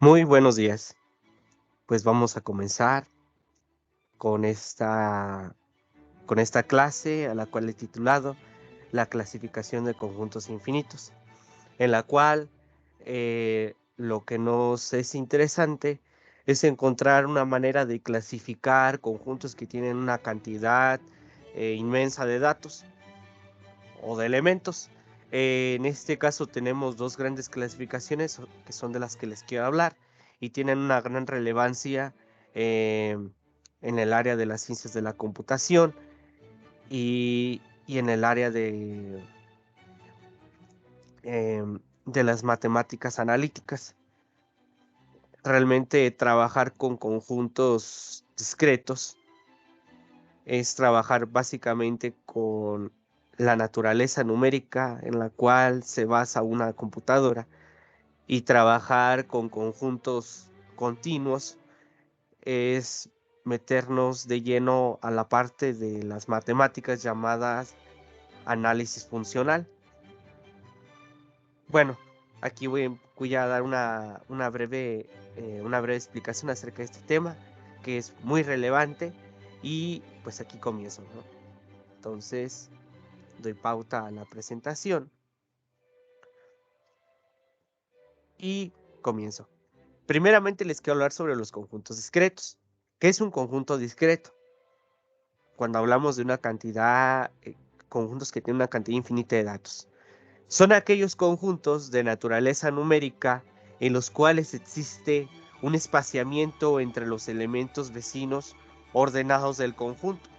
Muy buenos días. Pues vamos a comenzar con esta clase a la cual he titulado La clasificación de conjuntos infinitos, en la cual lo que nos es interesante es encontrar una manera de clasificar conjuntos que tienen una cantidad inmensa de datos o de elementos. En este caso tenemos dos grandes clasificaciones que son de las que les quiero hablar y tienen una gran relevancia en el área de las ciencias de la computación y en el área de las matemáticas analíticas. Realmente trabajar con conjuntos discretos es trabajar básicamente con la naturaleza numérica en la cual se basa una computadora y trabajar con conjuntos continuos es meternos de lleno a la parte de las matemáticas llamadas análisis funcional. Bueno, aquí voy a dar una breve explicación acerca de este tema que es muy relevante y pues aquí comienzo, ¿no? Entonces, doy pauta a la presentación y comienzo. Primeramente les quiero hablar sobre los conjuntos discretos. ¿Qué es un conjunto discreto? Cuando hablamos de una cantidad, conjuntos que tienen una cantidad infinita de datos. Son aquellos conjuntos de naturaleza numérica en los cuales existe un espaciamiento entre los elementos vecinos ordenados del conjunto.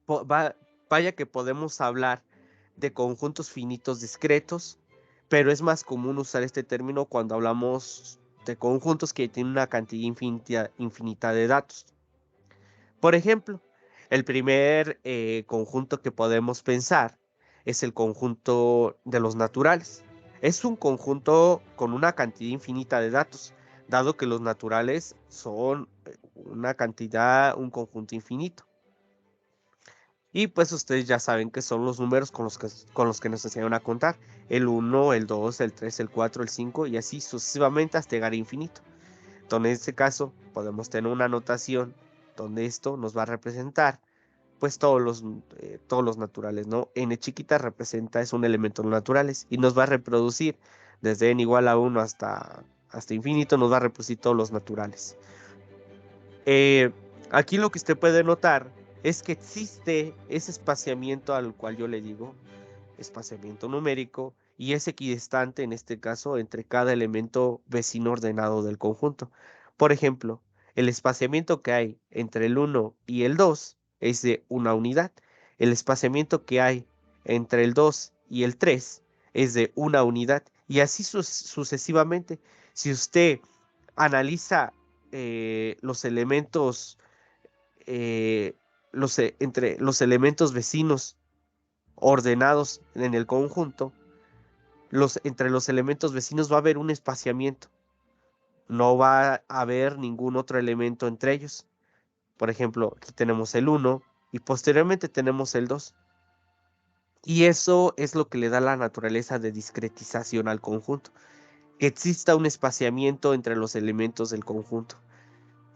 Po- va- Vaya que podemos hablar de conjuntos finitos discretos, pero es más común usar este término cuando hablamos de conjuntos que tienen una cantidad infinita de datos. Por ejemplo, el primer conjunto que podemos pensar es el conjunto de los naturales. Es un conjunto con una cantidad infinita de datos, dado que los naturales son un conjunto infinito. Y pues ustedes ya saben que son los números con los que nos enseñan a contar. El uno, el 2, el 3, el 4, el 5 y así sucesivamente hasta llegar a infinito. Entonces, en este caso, podemos tener una notación donde esto nos va a representar pues todos los naturales, ¿no? N chiquita representa, es un elemento de los naturales y nos va a reproducir desde n igual a 1 hasta infinito, nos va a reproducir todos los naturales. Eh, Aquí lo que usted puede notar es que existe ese espaciamiento al cual yo le digo espaciamiento numérico y es equidistante en este caso entre cada elemento vecino ordenado del conjunto. Por ejemplo, el espaciamiento que hay entre el 1 y el 2 es de una unidad. El espaciamiento que hay entre el 2 y el 3 es de una unidad y así sucesivamente. Si usted analiza los elementos entre los elementos vecinos ordenados en el conjunto, entre los elementos vecinos va a haber un espaciamiento, no va a haber ningún otro elemento entre ellos. Por ejemplo, aquí tenemos el 1 y posteriormente tenemos el 2. Y eso es lo que le da la naturaleza de discretización al conjunto, que exista un espaciamiento entre los elementos del conjunto.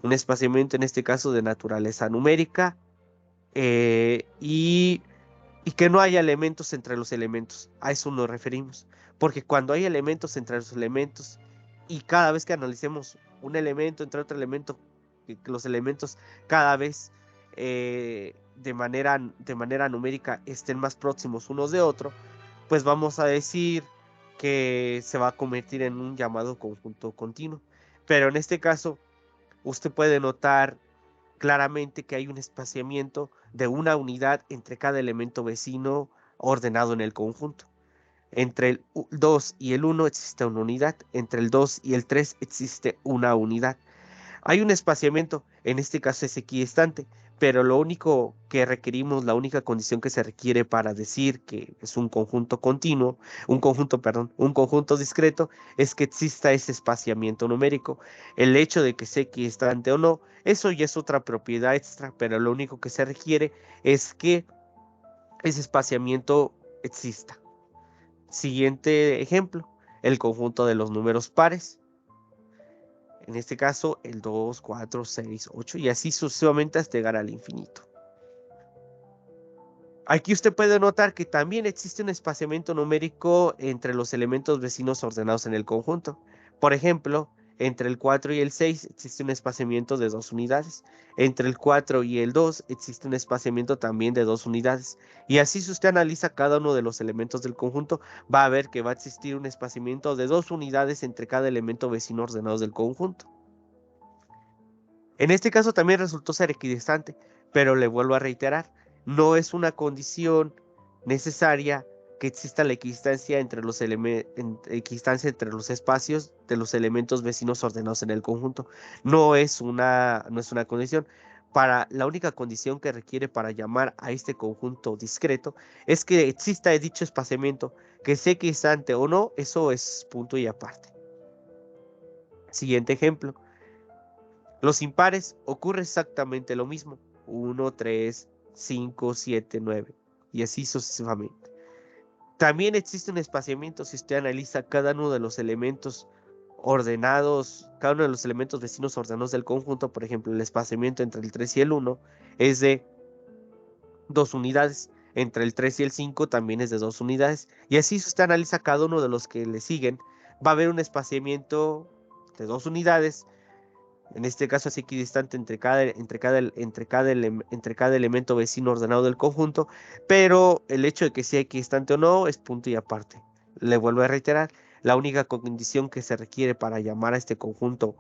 Un espaciamiento en este caso de naturaleza numérica y que no haya elementos entre los elementos. A eso nos referimos. Porque cuando hay elementos entre los elementos y cada vez que analicemos un elemento entre otro elemento, que los elementos cada vez de manera numérica estén más próximos unos de otro, pues vamos a decir que se va a convertir en un llamado conjunto continuo. Pero en este caso, usted puede notar claramente que hay un espaciamiento de una unidad entre cada elemento vecino ordenado en el conjunto. Entre el 2 y el 1 existe una unidad, entre el 2 y el 3 existe una unidad. Hay un espaciamiento, en este caso es equidistante, pero lo único que requerimos, la única condición que se requiere para decir que es un conjunto continuo, un conjunto discreto, es que exista ese espaciamiento numérico. El hecho de que sea equidistante o no, eso ya es otra propiedad extra, pero lo único que se requiere es que ese espaciamiento exista. Siguiente ejemplo, el conjunto de los números pares. En este caso, el 2, 4, 6, 8 y así sucesivamente hasta llegar al infinito. Aquí usted puede notar que también existe un espaciamiento numérico entre los elementos vecinos ordenados en el conjunto. Por ejemplo, entre el 4 y el 6 existe un espaciamiento de 2 unidades. Entre el 4 y el 2 existe un espaciamiento también de 2 unidades. Y así si usted analiza cada uno de los elementos del conjunto, va a ver que va a existir un espaciamiento de 2 unidades entre cada elemento vecino ordenado del conjunto. En este caso también resultó ser equidistante, pero le vuelvo a reiterar, no es una condición necesaria que exista la equidistancia entre los equidistancia entre los espacios de los elementos vecinos ordenados en el conjunto. No es una condición. La única condición que requiere para llamar a este conjunto discreto es que exista dicho espaciamiento, que sea equidistante o no, eso es punto y aparte. Siguiente ejemplo. Los impares ocurre exactamente lo mismo. 1, 3, 5, 7, 9 y así sucesivamente. También existe un espaciamiento si usted analiza cada uno de los elementos ordenados, cada uno de los elementos vecinos ordenados del conjunto. Por ejemplo, el espaciamiento entre el 3 y el 1 es de 2 unidades. Entre el 3 y el 5 también es de 2 unidades. Y así si usted analiza cada uno de los que le siguen, va a haber un espaciamiento de 2 unidades. En este caso es equidistante entre cada elemento vecino ordenado del conjunto, pero el hecho de que sea equidistante o no es punto y aparte. Le vuelvo a reiterar, la única condición que se requiere para llamar a este conjunto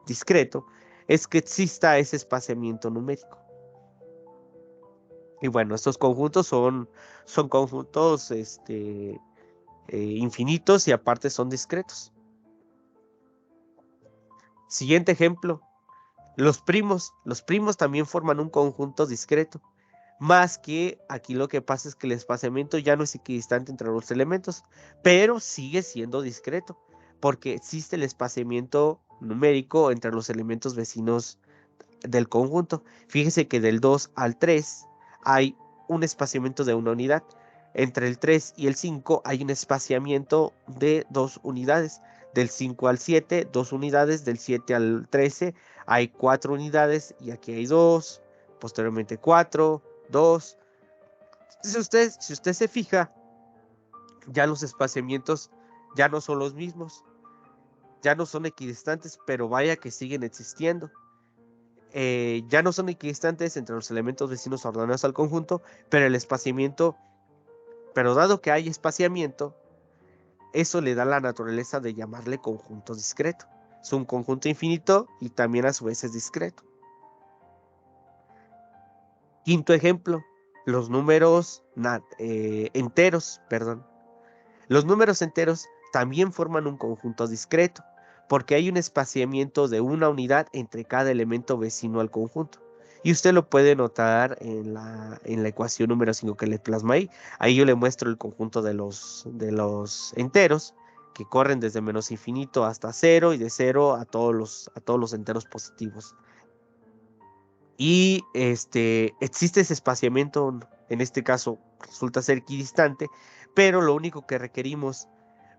discreto es que exista ese espaciamiento numérico. Y bueno, estos conjuntos son conjuntos infinitos y aparte son discretos. Siguiente ejemplo. Los primos también forman un conjunto discreto, más que aquí lo que pasa es que el espaciamiento ya no es equidistante entre los elementos, pero sigue siendo discreto, porque existe el espaciamiento numérico entre los elementos vecinos del conjunto. Fíjese que del 2 al 3 hay un espaciamiento de una unidad. Entre el 3 y el 5 hay un espaciamiento de 2 unidades. Del 5 al 7, 2 unidades. Del 7 al 13 hay 4 unidades. Y aquí hay 2. Posteriormente 4, 2. Si usted se fija, ya los espaciamientos ya no son los mismos. Ya no son equidistantes, pero vaya que siguen existiendo. Ya no son equidistantes entre los elementos vecinos ordenados al conjunto, pero dado que hay espaciamiento, eso le da la naturaleza de llamarle conjunto discreto. Es un conjunto infinito y también a su vez es discreto. Quinto ejemplo, los números enteros, perdón. Los números enteros también forman un conjunto discreto, porque hay un espaciamiento de una unidad entre cada elemento vecino al conjunto. Y usted lo puede notar en la ecuación número 5 que le plasma ahí. Ahí yo le muestro el conjunto de los enteros, que corren desde menos infinito hasta 0 y de 0 a todos los enteros positivos. Y existe ese espaciamiento, en este caso resulta ser equidistante, pero lo único que requerimos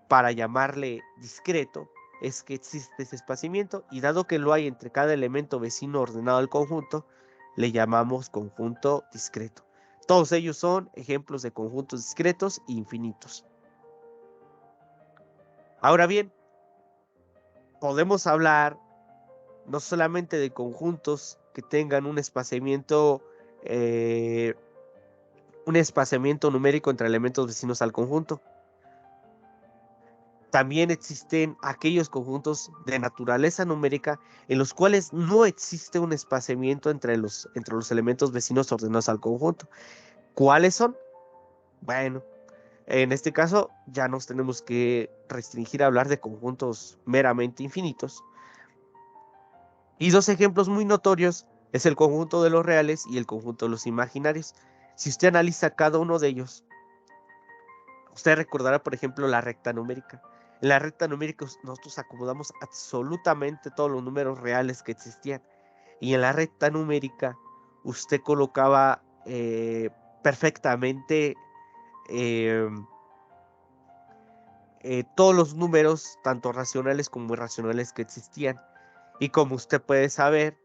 para llamarle discreto es que existe ese espaciamiento y dado que lo hay entre cada elemento vecino ordenado al conjunto, le llamamos conjunto discreto. Todos ellos son ejemplos de conjuntos discretos e infinitos. Ahora bien, podemos hablar no solamente de conjuntos que tengan un espaciamiento numérico entre elementos vecinos al conjunto. También existen aquellos conjuntos de naturaleza numérica en los cuales no existe un espaciamiento entre los elementos vecinos ordenados al conjunto. ¿Cuáles son? Bueno, en este caso ya nos tenemos que restringir a hablar de conjuntos meramente infinitos. Y dos ejemplos muy notorios es el conjunto de los reales y el conjunto de los imaginarios. Si usted analiza cada uno de ellos, usted recordará, por ejemplo, la recta numérica. En la recta numérica nosotros acomodamos absolutamente todos los números reales que existían. Y en la recta numérica usted colocaba perfectamente eh, todos los números, tanto racionales como irracionales que existían. Y como usted puede saber,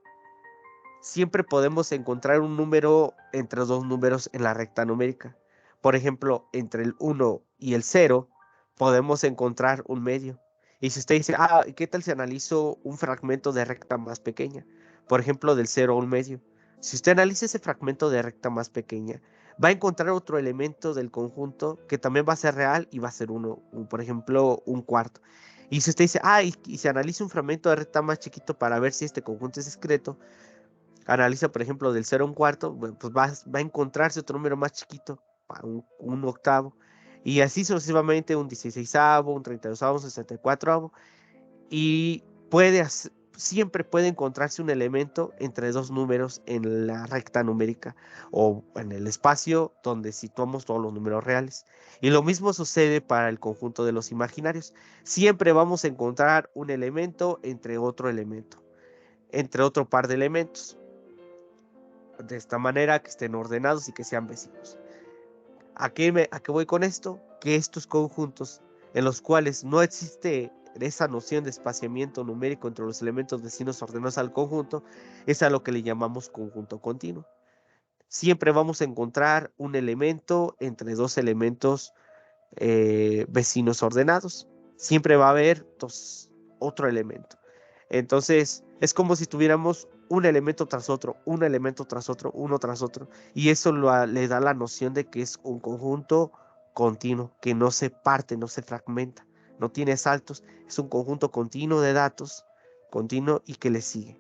siempre podemos encontrar un número entre dos números en la recta numérica. Por ejemplo, entre el 1 y el 0 podemos encontrar un medio. Y si usted dice, ¿qué tal si analizo un fragmento de recta más pequeña? Por ejemplo, del 0 a un medio. Si usted analiza ese fragmento de recta más pequeña, va a encontrar otro elemento del conjunto que también va a ser real y va a ser por ejemplo, un cuarto. Y si usted dice, y si analiza un fragmento de recta más chiquito para ver si este conjunto es discreto, analiza, por ejemplo, del 0 a un cuarto, bueno, pues va a encontrarse otro número más chiquito, un octavo, y así sucesivamente un 16avo, un 32avo, un 64avo, y siempre puede encontrarse un elemento entre dos números en la recta numérica o en el espacio donde situamos todos los números reales. Y lo mismo sucede para el conjunto de los imaginarios. Siempre vamos a encontrar un elemento entre otro elemento, entre otro par de elementos, de esta manera que estén ordenados y que sean vecinos. ¿A qué voy con esto? Que estos conjuntos en los cuales no existe esa noción de espaciamiento numérico entre los elementos vecinos ordenados al conjunto, es a lo que le llamamos conjunto continuo. Siempre vamos a encontrar un elemento entre dos elementos vecinos ordenados. Siempre va a haber otro elemento. Entonces, es como si tuviéramos un elemento tras otro, un elemento tras otro, uno tras otro. Y eso le da la noción de que es un conjunto continuo, que no se parte, no se fragmenta, no tiene saltos. Es un conjunto continuo de datos, continuo y que le sigue.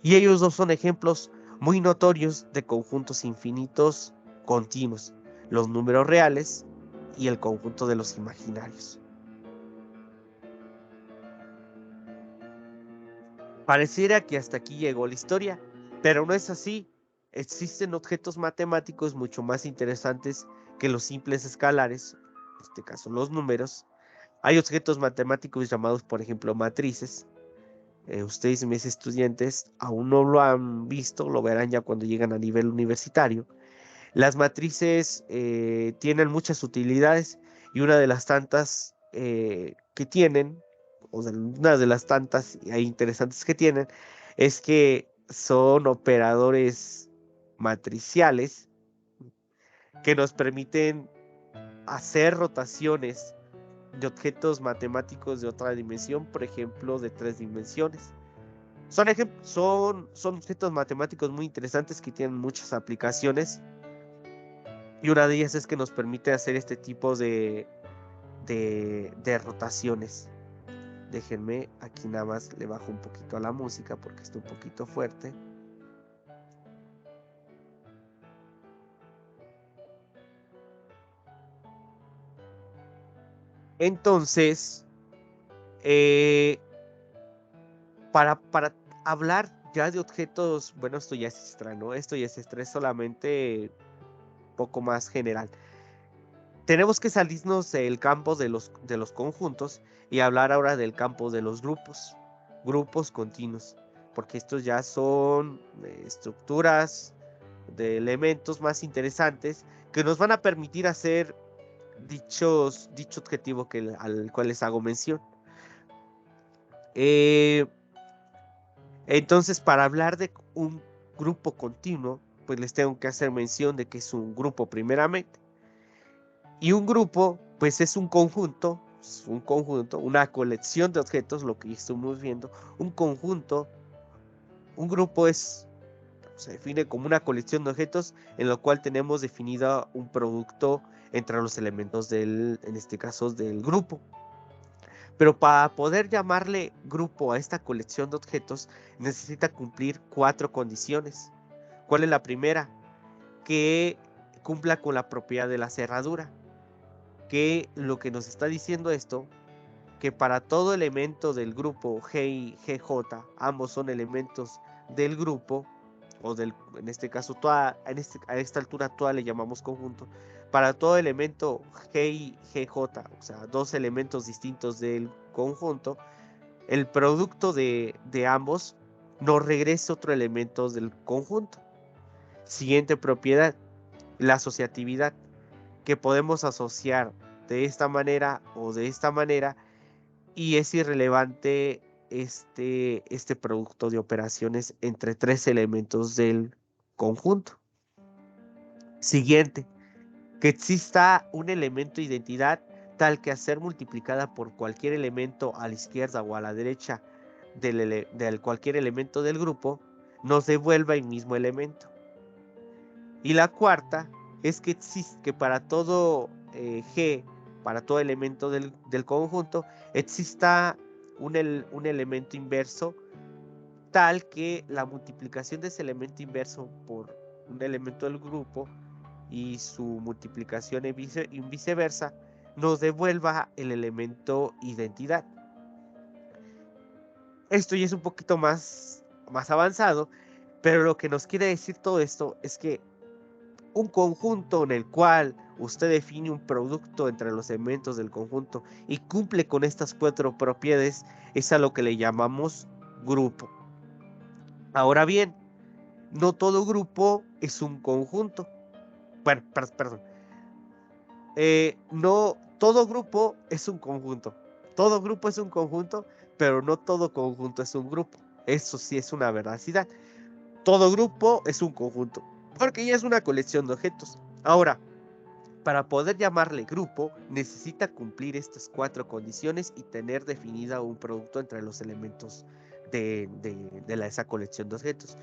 Y ellos dos son ejemplos muy notorios de conjuntos infinitos continuos, los números reales y el conjunto de los imaginarios. Pareciera que hasta aquí llegó la historia, pero no es así. Existen objetos matemáticos mucho más interesantes que los simples escalares, en este caso los números. Hay objetos matemáticos llamados, por ejemplo, matrices. Ustedes, mis estudiantes, aún no lo han visto, lo verán ya cuando llegan a nivel universitario. Las matrices tienen muchas utilidades y una de las tantas que tienen, o sea, una de las tantas interesantes que tienen, es que son operadores matriciales que nos permiten hacer rotaciones de objetos matemáticos de otra dimensión, por ejemplo, de 3 dimensiones. Son objetos matemáticos muy interesantes que tienen muchas aplicaciones. Y una de ellas es que nos permite hacer este tipo de rotaciones. Déjenme, aquí nada más le bajo un poquito a la música porque está un poquito fuerte. Entonces, para hablar ya de objetos, bueno, esto ya es extra, ¿no? Esto ya es extra, es solamente poco más general. Tenemos que salirnos del campo de los conjuntos y hablar ahora del campo de los grupos continuos, porque estos ya son estructuras de elementos más interesantes que nos van a permitir hacer dicho objetivo al cual les hago mención. Entonces, para hablar de un grupo continuo, pues les tengo que hacer mención de que es un grupo primeramente. Y un grupo, pues es un conjunto, una colección de objetos, lo que estamos viendo. Un conjunto, un grupo se define como una colección de objetos en lo cual tenemos definido un producto entre los elementos en este caso, del grupo. Pero para poder llamarle grupo a esta colección de objetos, necesita cumplir 4 condiciones. ¿Cuál es la primera? Que cumpla con la propiedad de la cerradura. Que lo que nos está diciendo esto, que para todo elemento del grupo G y GJ, ambos son elementos del grupo, en este caso, a esta altura toda le llamamos conjunto, para todo elemento G y GJ, o sea, dos elementos distintos del conjunto, el producto de ambos nos regresa otro elemento del conjunto. Siguiente propiedad, la asociatividad, que podemos asociar de esta manera o de esta manera, y es irrelevante este producto de operaciones entre tres elementos del conjunto. Siguiente, que exista un elemento identidad tal que, a ser multiplicada por cualquier elemento a la izquierda o a la derecha del cualquier elemento del grupo, nos devuelva el mismo elemento. Y la cuarta es que para todo G, para todo elemento del conjunto, exista un elemento inverso tal que la multiplicación de ese elemento inverso por un elemento del grupo y su multiplicación y viceversa nos devuelva el elemento identidad. Esto ya es un poquito más avanzado, pero lo que nos quiere decir todo esto es que un conjunto en el cual usted define un producto entre los elementos del conjunto y cumple con estas cuatro propiedades es a lo que le llamamos grupo. Ahora bien, no todo grupo es un conjunto. Bueno, perdón. No todo grupo es un conjunto. Todo grupo es un conjunto, pero no todo conjunto es un grupo. Eso sí es una veracidad. Todo grupo es un conjunto, porque ya es una colección de objetos. Ahora, para poder llamarle grupo, necesita cumplir estas cuatro condiciones y tener definida un producto entre los elementos de esa colección de objetos.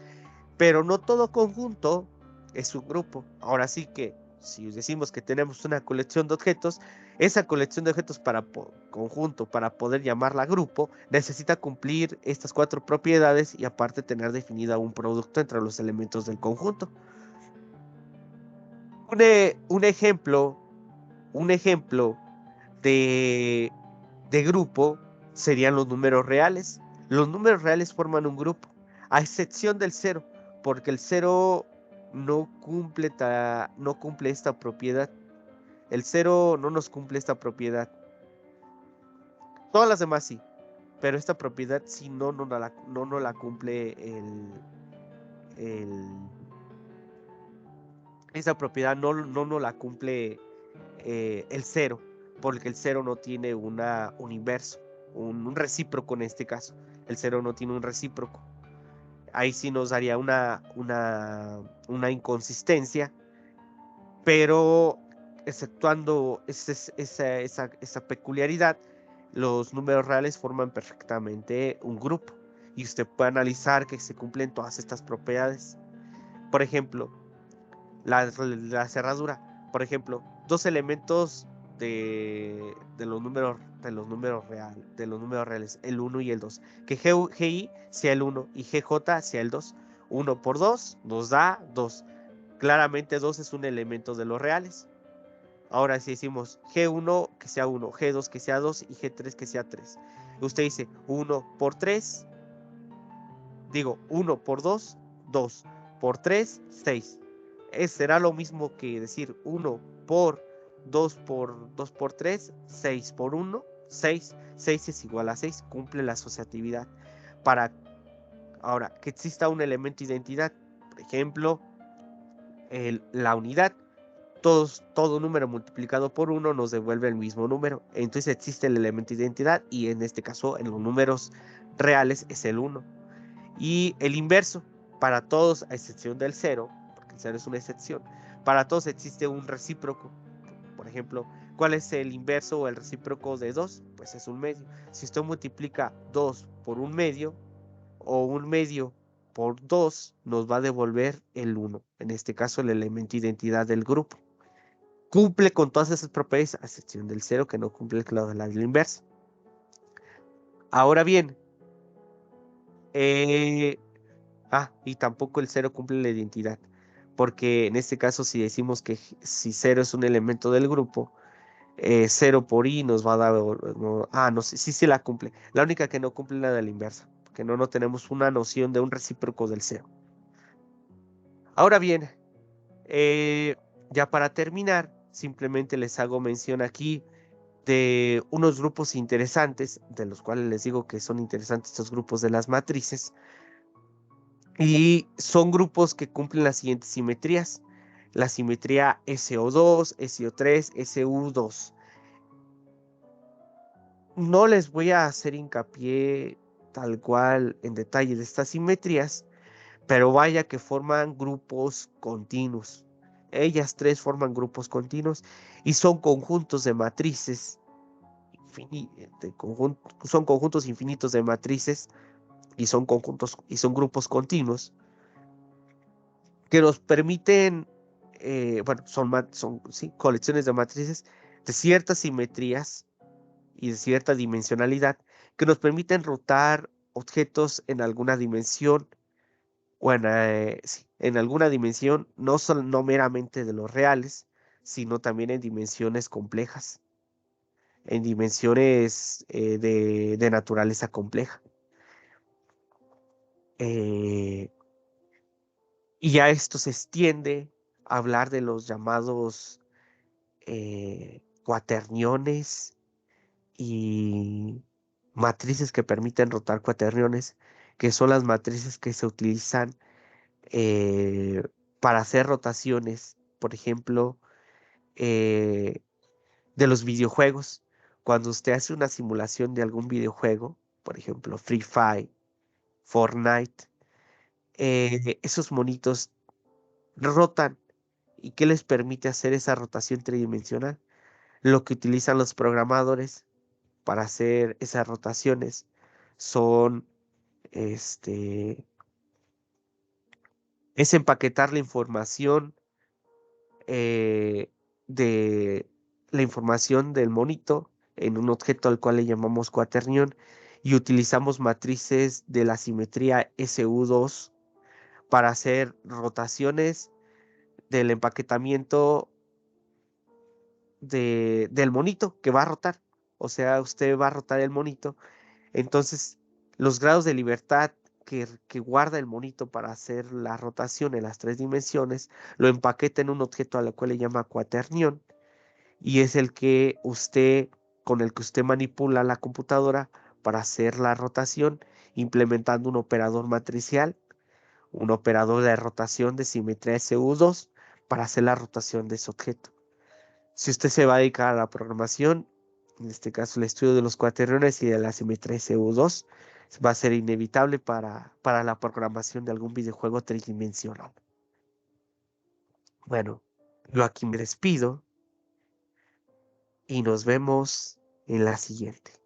Pero no todo conjunto es un grupo. Ahora sí que, si decimos que tenemos una colección de objetos, esa colección de objetos para conjunto, para poder llamarla grupo, necesita cumplir estas cuatro propiedades y aparte tener definida un producto entre los elementos del conjunto. Un ejemplo de grupo serían los números reales. Los números reales forman un grupo, a excepción del 0, porque el 0 no cumple esta propiedad. El 0 no nos cumple esta propiedad. Todas las demás sí, pero esta propiedad sí no nos la cumple esa propiedad no nos la cumple el 0, porque el 0 no tiene un inverso, un recíproco en este caso. El 0 no tiene un recíproco. Ahí sí nos daría una inconsistencia, pero exceptuando esa peculiaridad, los números reales forman perfectamente un grupo y usted puede analizar que se cumplen todas estas propiedades. Por ejemplo, la cerradura. Por ejemplo, dos elementos de los números reales, el 1 y el 2. Que GI sea el 1 y GJ sea el 2. 1 por 2 nos da 2. Claramente 2 es un elemento de los reales. Ahora si decimos G1 que sea 1, G2 que sea 2 y G3 que sea 3. Usted dice 1 por 3, digo 1 por 2, 2 por 3, 6. Será lo mismo que decir 1 por 2 por 3, 6 por 1, 6. 6 es igual a 6, cumple la asociatividad. Ahora, que exista un elemento de identidad, por ejemplo, la unidad. Todo número multiplicado por 1 nos devuelve el mismo número. Entonces existe el elemento de identidad y en este caso en los números reales es el 1. Y el inverso, para todos a excepción del 0, porque el 0 es una excepción, para todos existe un recíproco. Por ejemplo, ¿cuál es el inverso o el recíproco de 2? Pues es un medio. Si usted multiplica 2 por un medio o un medio por 2, nos va a devolver el 1. En este caso, el elemento de identidad del grupo. Cumple con todas esas propiedades, a excepción del 0, que no cumple la inversa. Ahora bien, y tampoco el 0 cumple la identidad, porque en este caso si decimos que si 0 es un elemento del grupo, 0 por i nos va a dar, no, sí la cumple. La única que no cumple es la de la inversa, porque no tenemos una noción de un recíproco del 0. Ahora bien, ya para terminar, simplemente les hago mención aquí de unos grupos interesantes, de los cuales les digo que son interesantes estos grupos de las matrices. Y son grupos que cumplen las siguientes simetrías. La simetría SO2, SO3, SU2. No les voy a hacer hincapié tal cual en detalle de estas simetrías, pero vaya que forman grupos continuos. Ellas tres forman grupos continuos y son conjuntos de matrices, son conjuntos infinitos de matrices y son grupos continuos que nos permiten, bueno, son sí, colecciones de matrices de ciertas simetrías y de cierta dimensionalidad que nos permiten rotar objetos en alguna dimensión o sí, en alguna dimensión, no meramente de los reales, sino también en dimensiones complejas, en dimensiones de naturaleza compleja. Eh, y ya esto se extiende a hablar de los llamados cuaterniones y matrices que permiten rotar cuaterniones, que son las matrices que se utilizan eh, para hacer rotaciones, por ejemplo, eh, de los videojuegos. Cuando usted hace una simulación de algún videojuego, por ejemplo, Free Fire, Fortnite, esos monitos rotan. ¿Y qué les permite hacer esa rotación tridimensional? Lo que utilizan los programadores para hacer esas rotaciones son, este, es empaquetar la información de la información del monito en un objeto al cual le llamamos cuaternión y utilizamos matrices de la simetría SU2 para hacer rotaciones del empaquetamiento del monito que va a rotar. O sea, usted va a rotar el monito. Entonces, los grados de libertad que guarda el monito para hacer la rotación en las tres dimensiones, lo empaqueta en un objeto al cual le llama cuaternión y es con el que usted manipula la computadora para hacer la rotación, implementando un operador matricial, un operador de rotación de simetría SU2 para hacer la rotación de ese objeto. Si usted se va a dedicar a la programación, en este caso el estudio de los cuaterniones y de la simetría SU2, va a ser inevitable para la programación de algún videojuego tridimensional. Bueno, yo aquí me despido y nos vemos en la siguiente.